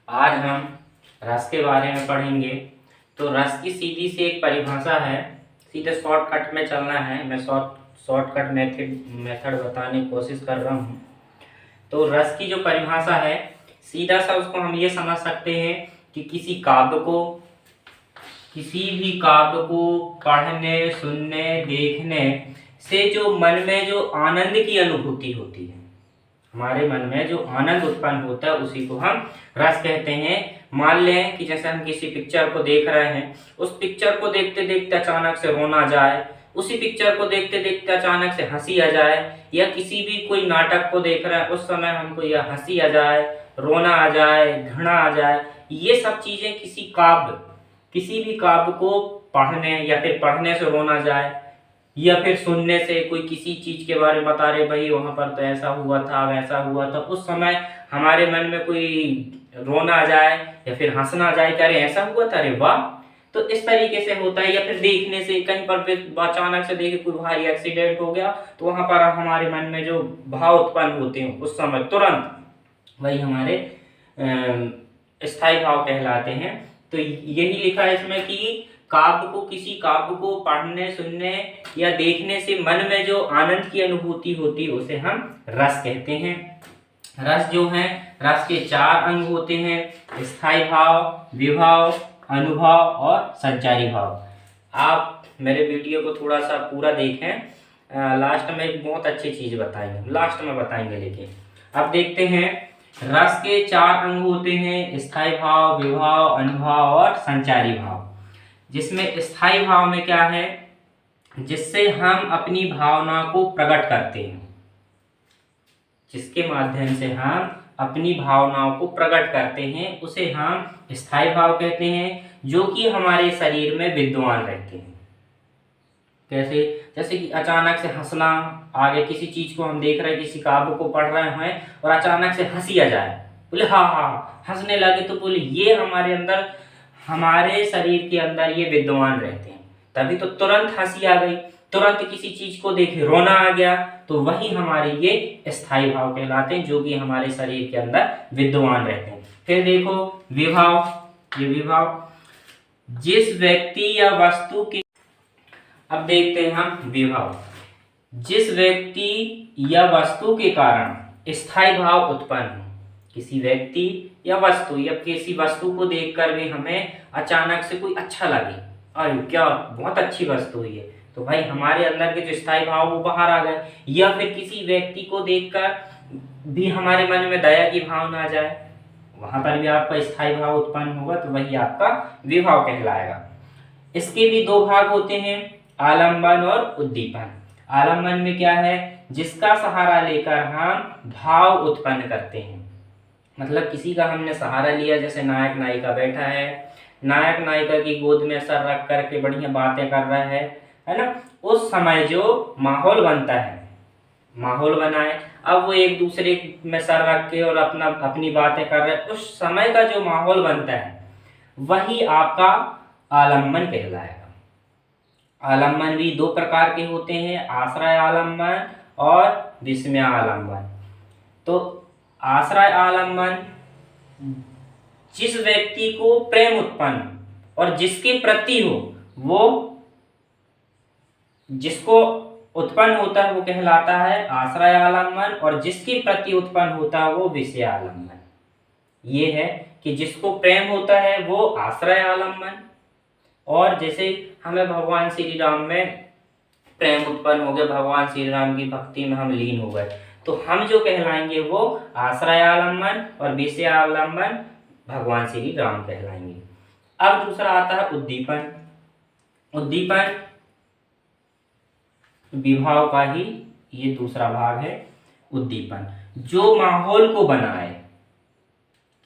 आज हम रस के बारे में पढ़ेंगे। तो रस की सीधी सी एक परिभाषा है, सीधे शॉर्टकट में चलना है। मैं शॉर्टकट मेथड बताने की कोशिश कर रहा हूँ। तो रस की जो परिभाषा है, सीधा सा उसको हम ये समझ सकते हैं कि किसी भी काव्य को पढ़ने, सुनने, देखने से जो मन में जो आनंद की अनुभूति होती है, हमारे मन में जो आनंद उत्पन्न होता है, उसी को हम रस कहते हैं। मान लें कि जैसे हम किसी पिक्चर को देख रहे हैं, उस पिक्चर को देखते देखते अचानक से रोना आ जाए, उसी पिक्चर को देखते देखते अचानक से हंसी आ जाए, या किसी भी कोई नाटक को देख रहे हैं उस समय हमको यह हंसी आ जाए, रोना आ जाए, घृणा आ जाए, ये सब चीजें किसी भी काव्य को पढ़ने या फिर पढ़ने से रोना जाए, या फिर सुनने से कोई किसी चीज के बारे में बता रहे, भाई वहां पर तो ऐसा हुआ था, वैसा हुआ था, उस समय हमारे मन में कोई रोना आ जाए या फिर हंसना आ जाए कि अरे ऐसा हुआ था, अरे वाह। तो इस तरीके से होता है। या फिर देखने से कहीं पर अचानक से देखे कोई भारी एक्सीडेंट हो गया, तो वहां पर हमारे मन में जो भाव उत्पन्न होते हैं उस समय तुरंत वही हमारे स्थायी भाव कहलाते हैं। तो यही लिखा है इसमें कि किसी काव्य को पढ़ने, सुनने या देखने से मन में जो आनंद की अनुभूति होती है उसे हम रस कहते हैं। रस जो है, रस के 4 अंग होते हैं: स्थायी भाव, विभाव, अनुभव और संचारी भाव। आप मेरे वीडियो को थोड़ा सा पूरा देखें, लास्ट में एक बहुत अच्छी चीज बताएंगे, लास्ट में बताएंगे। लेकिन अब देखते हैं, रस के 4 अंग होते हैं: स्थायी भाव, विभाव, अनुभव और संचारी भाव। जिसमें स्थायी भाव में क्या है, जिससे हम अपनी भावना को प्रकट करते हैं, जिसके माध्यम से हम अपनी भावनाओं को प्रकट करते हैं, उसे हम स्थायी भाव कहते हैं, जो कि हमारे शरीर में विद्यमान रहते हैं। कैसे? जैसे कि अचानक से हंसना, आगे किसी चीज को हम देख रहे हैं, किसी काव्य को पढ़ रहे हैं और अचानक से हंसी आ जाए, बोले हाँ हाँ, हंसने लगे, तो बोले ये हमारे अंदर, हमारे शरीर के अंदर ये विद्यमान रहते हैं। तभी तो तुरंत हंसी आ गई, तुरंत किसी चीज को देखे रोना आ गया, तो वही हमारे ये स्थायी भाव कहलाते हैं, जो कि हमारे शरीर के अंदर विद्यमान रहते हैं। फिर देखो विभाव। ये विभाव जिस व्यक्ति या वस्तु के, अब देखते हैं हम विभाव, जिस व्यक्ति या वस्तु के कारण स्थायी भाव उत्पन्न हो। किसी व्यक्ति या वस्तु, या किसी वस्तु को देखकर भी हमें अचानक से कोई अच्छा लगे, अरे क्या बहुत अच्छी वस्तु है, तो भाई हमारे अंदर के जो स्थायी भाव वो बाहर आ गए। या फिर किसी व्यक्ति को देखकर भी हमारे मन में दया की भावना आ जाए, वहां पर भी आपका स्थायी भाव उत्पन्न होगा, तो वही आपका विभाव कहलाएगा। इसके भी 2 भाग होते हैं, आलंबन और उद्दीपन। आलंबन में क्या है, जिसका सहारा लेकर हम भाव उत्पन्न करते हैं। मतलब किसी का हमने सहारा लिया, जैसे नायक नायिका बैठा है, नायक नायिका की गोद में सर रख करके बढ़िया बातें कर रहा है ना, उस समय जो माहौल बनता है, माहौल बनाए, अब वो एक दूसरे में सर रख के और अपनी बातें कर रहे हैं, उस समय का जो माहौल बनता है वही आपका आलंबन कहलाएगा। आलंबन भी 2 प्रकार के होते हैं, आश्रय आलंबन और विस्मय आलंबन। तो आश्रय आलंबन जिस व्यक्ति को प्रेम उत्पन्न और जिसके प्रति हो, वो जिसको उत्पन्न होता है वो कहलाता है आश्रय आलंबन, और जिसके प्रति उत्पन्न होता है वो विषय आलंबन। ये है कि जिसको प्रेम होता है वो आश्रय आलंबन, और जैसे हमें भगवान श्री राम में प्रेम उत्पन्न हो गया, भगवान श्री राम की भक्ति में हम लीन हो गए, तो हम जो कहलाएंगे वो आश्रय आलंबन, और विषय आलंबन भगवान श्री राम कहलाएंगे। अब दूसरा आता है उद्दीपन। उद्दीपन विभाव का ही ये दूसरा भाग है। उद्दीपन जो माहौल को बनाए,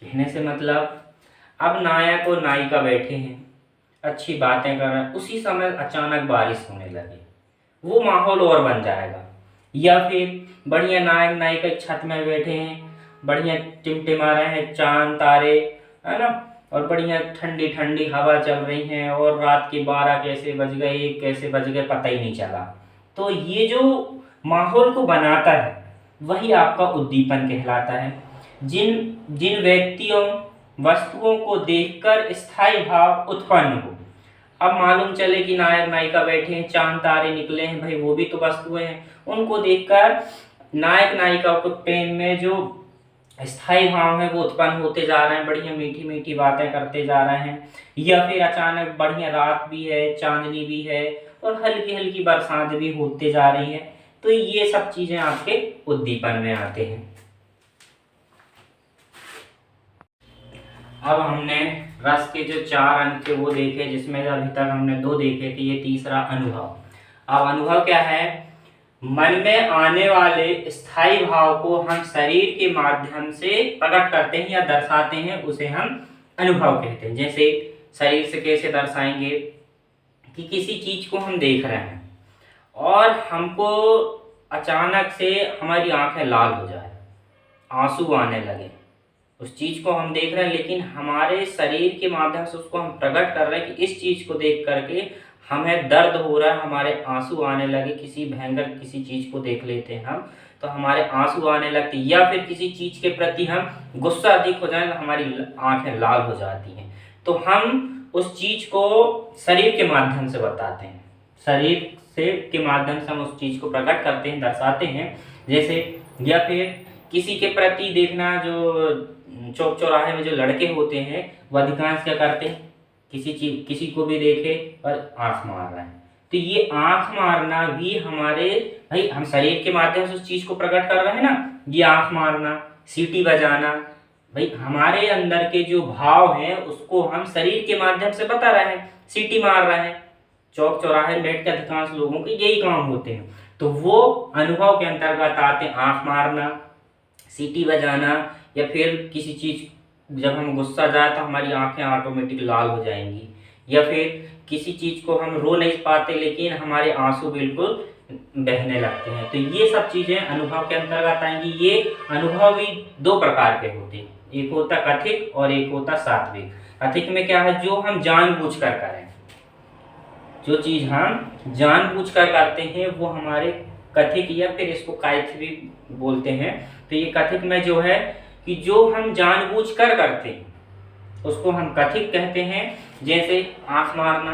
कहने से मतलब अब नायक और नायिका बैठे हैं, अच्छी बातें कर रहे हैं, उसी समय अचानक बारिश होने लगे, वो माहौल और बन जाएगा। या फिर बढ़िया नायक नायिका छत में बैठे हैं, बढ़िया टिमटिमा रहे हैं चांद तारे, है ना, और बढ़िया ठंडी ठंडी हवा चल रही है, और रात के 12 कैसे बज गए, 1 कैसे बज गए, पता ही नहीं चला। तो ये जो माहौल को बनाता है वही आपका उद्दीपन कहलाता है। जिन जिन व्यक्तियों वस्तुओं को देखकर स्थायी भाव उत्पन्न हो। अब मालूम चले कि नायक नायिका बैठे हैं, चांद तारे निकले हैं, भाई वो भी तो वस्तुएं हैं, उनको देखकर नायक नायिका को प्रेम में जो स्थायी भाव है वो उत्पन्न होते जा रहे हैं, बढ़िया मीठी मीठी बातें करते जा रहे हैं। या फिर अचानक बढ़िया रात भी है, चांदनी भी है और हल्की हल्की बरसात भी होते जा रही है, तो ये सब चीजें आपके उद्दीपन में आते हैं। अब हमने रस के जो 4 अंक थे वो देखे, जिसमें अभी तक हमने 2 देखे थे, ये तीसरा अनुभव। अब अनुभव क्या है? मन में आने वाले स्थायी भाव को हम शरीर के माध्यम से प्रकट करते हैं या दर्शाते हैं, उसे हम अनुभव कहते हैं। जैसे शरीर से कैसे दर्शाएंगे कि किसी चीज को हम देख रहे हैं और हमको अचानक से हमारी आंखें लाल हो जाए, आंसू आने लगे, उस चीज को हम देख रहे हैं लेकिन हमारे शरीर के माध्यम से उसको हम प्रकट कर रहे हैं कि इस चीज को देख करके हमें दर्द हो रहा है, हमारे आंसू आने लगे। किसी भयंकर किसी चीज को देख लेते हैं हम तो हमारे आंसू आने लगते, या फिर किसी चीज के प्रति हम गुस्सा अधिक हो जाए तो हमारी आंखें लाल हो जाती हैं। तो हम उस चीज को शरीर के माध्यम से बताते हैं, शरीर से के माध्यम से हम उस चीज को प्रकट करते हैं, दर्शाते हैं। जैसे या फिर किसी के प्रति देखना, जो चौक चौराहे में जो लड़के होते हैं वो अधिकांश क्या करते हैं, किसी को भी देखे और आंख मार रहे हैं, तो ये आंख मारना भी हमारे, भाई हम शरीर के माध्यम से उस चीज को प्रकट कर रहे हैं ना, ये आंख मारना, सीटी बजाना, भाई हमारे अंदर के जो भाव हैं उसको हम शरीर के माध्यम से बता रहे हैं, सीटी मार रहे हैं। चौक चौराहे में बैठ के अधिकांश लोगों के यही काम होते हैं, तो वो अनुभव के अंतर्गत आते हैं आंख मारना, सीटी बजाना, या फिर किसी चीज जब हम गुस्सा जाए तो हमारी आंखें ऑटोमेटिक लाल हो जाएंगी, या फिर किसी चीज को हम रो नहीं पाते लेकिन हमारे आंसू बिल्कुल बहने लगते हैं, तो ये सब चीजें अनुभव के अंतर्गत आएंगी। ये अनुभव भी 2 प्रकार के होते हैं, एक होता कथित और एक होता सात्विक। कथित में क्या है, जो हम जानबूझकर करें, जो चीज हम जानबूझकर करते हैं वो हमारे कथित, या फिर इसको कायिक भी बोलते हैं। तो ये कथित में जो है कि जो हम जानबूझकर करते हैं उसको हम कथित कहते हैं। जैसे आंख मारना,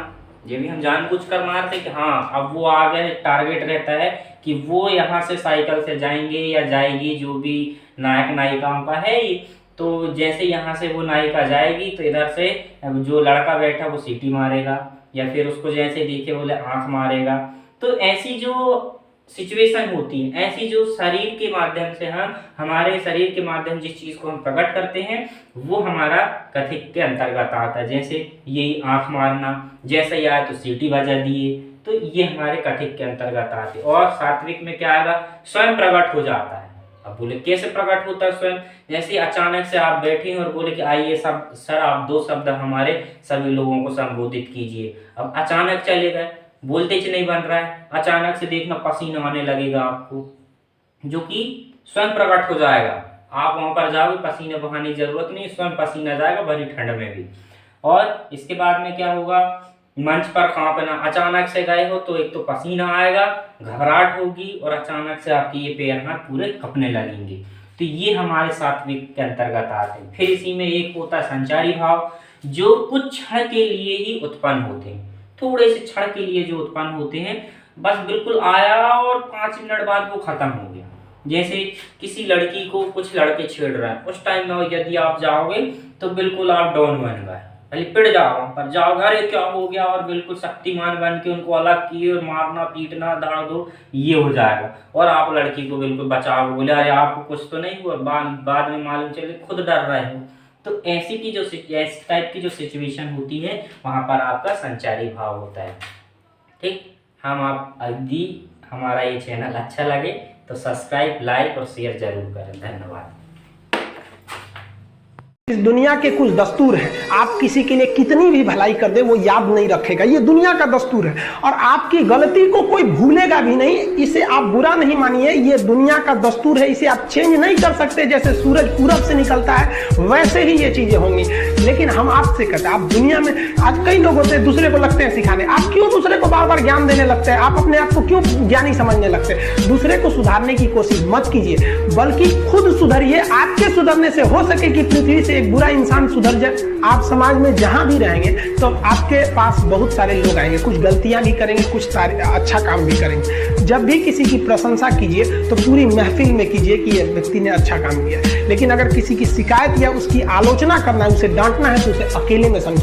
ये भी हम जानबूझकर मारते हैं कि हाँ अब वो आ गए, टारगेट रहता है कि वो यहाँ से साइकिल से जाएंगे या जाएगी, जो भी नायक नायिकाओं का है ये, तो जैसे यहाँ से वो नायिका जाएगी तो इधर से जो लड़का बैठा वो सीटी मारेगा, या फिर उसको जैसे देखे बोले आंख मारेगा। तो ऐसी जो सिचुएशन होती है, ऐसी जो शरीर के माध्यम से हम, हमारे शरीर के माध्यम जिस चीज को हम प्रकट करते हैं वो हमारा कथित के अंतर्गत आता है। जैसे ये आंख मारना, जैसे ही आया तो सीटी बजा दिए, तो ये हमारे कथित के अंतर्गत आते। और सात्विक में क्या आएगा, स्वयं प्रकट हो जाता है। अब बोले कैसे प्रकट होता है स्वयं, जैसे अचानक से आप बैठे हैं और बोले कि आइए सब सर आप 2 शब्द हमारे सभी लोगों को संबोधित कीजिए। अब अचानक चले गए, बोलते नहीं बन रहा है, अचानक से देखना पसीना आने लगेगा आपको, जो कि स्वयं प्रकट हो जाएगा। आप वहां पर जाओगे, पसीने बहाने की जरूरत नहीं, स्वयं पसीना जाएगा भरी ठंड में भी। और इसके बाद में क्या होगा, मंच पर कांपना, अचानक से गए हो तो एक तो पसीना आएगा, घबराहट होगी और अचानक से आपके ये पैर हाथ पूरे कपने लगेंगे। तो ये हमारे सात्विक के अंतर्गत आते हैं। फिर इसी में एक होता है संचारी भाव, जो कुछ क्षण के लिए ही उत्पन्न होते हैं, थोड़े से क्षण के लिए जो उत्पन्न होते हैं, बस बिल्कुल आया और 5 मिनट बाद वो खत्म हो गया। जैसे किसी लड़की को कुछ लड़के छेड़ रहे हैं, उस टाइम में यदि आप जाओगे तो बिल्कुल आप डॉन बन गए, लिपट जाओ, वहां पर जाओ, अरे क्या हो गया, और बिल्कुल शक्तिमान बन के उनको अलग किए और मारना पीटना दाड़ दो, ये हो जाएगा। और आप लड़की को बिल्कुल बचाओ, बोले अरे आपको कुछ तो नहीं हुआ, बाद में मालूम चले खुद डर रहे हो। तो ऐसी की जो इस टाइप की जो सिचुएशन होती है वहां पर आपका संचारी भाव होता है। ठीक, हम आप यदि हमारा ये चैनल अच्छा लगे तो सब्सक्राइब, लाइक और शेयर जरूर करें। धन्यवाद। इस दुनिया के कुछ दस्तूर हैं, आप किसी के लिए कितनी भी भलाई कर दे वो याद नहीं रखेगा, ये दुनिया का दस्तूर है। और आपकी गलती को कोई भूलेगा भी नहीं, इसे आप बुरा नहीं मानिए, ये दुनिया का दस्तूर है, इसे आप चेंज नहीं कर सकते। जैसे सूरज पूरब से निकलता है वैसे ही ये चीजें होंगी। लेकिन हम आपसे कहते हैं, आप दुनिया में आज कई लोग होते हैं दूसरे को लगते हैं सिखाने, आप क्यों दूसरे को बार बार ज्ञान देने लगते हैं? आप अपने आप को क्यों ज्ञानी समझने लगते हैं? दूसरे को सुधारने की कोशिश मत कीजिए, बल्कि खुद सुधरिए। आपके सुधरने से हो सके कि पृथ्वी से एक बुरा इंसान सुधर जाए। आप समाज में जहां भी रहेंगे तो आपके पास बहुत सारे लोग आएंगे, कुछ गलतियां भी करेंगे, कुछ अच्छा काम भी करेंगे। जब भी किसी की प्रशंसा कीजिए तो पूरी महफिल में कीजिए कि यह व्यक्ति ने अच्छा काम किया। लेकिन अगर किसी की शिकायत या उसकी आलोचना करना है, उसे डांटना है, तो उसे अकेले में समझे।